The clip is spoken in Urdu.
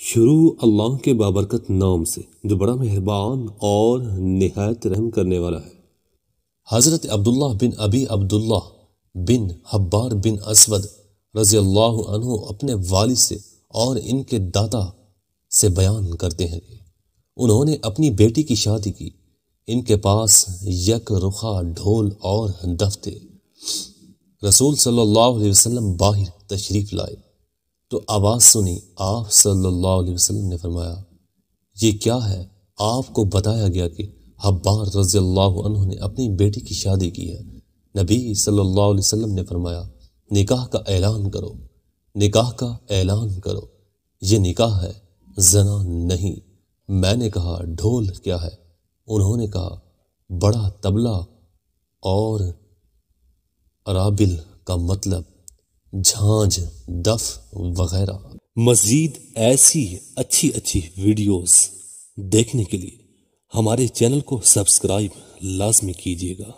شروع اللہ کے بابرکت نام سے جو بڑا مہربان اور نہایت رحم کرنے والا ہے۔ حضرت عبداللہ بن ابی عبداللہ بن حبار بن اسود رضی اللہ عنہ اپنے والد سے اور ان کے دادا سے بیان کرتے ہیں کہ انہوں نے اپنی بیٹی کی شادی کی۔ ان کے پاس یک رخا ڈھول اور دف تھے۔ رسول صلی اللہ علیہ وسلم باہر تشریف لائے تو آواز سنی۔ آپ صلی اللہ علیہ وسلم نے فرمایا یہ کیا ہے؟ آپ کو بتایا گیا کہ حبار رضی اللہ عنہ نے اپنی بیٹی کی شادی کی ہے۔ نبی صلی اللہ علیہ وسلم نے فرمایا نکاح کا اعلان کرو، نکاح کا اعلان کرو، یہ نکاح ہے، زنا نہیں۔ میں نے کہا ڈھول کیا ہے؟ انہوں نے کہا بڑا طبلہ اور ارابل کا مطلب جھانجھ، دف وغیرہ۔ مزید ایسی اچھی ویڈیوز دیکھنے کے لیے ہمارے چینل کو سبسکرائب لازمی کیجیے گا۔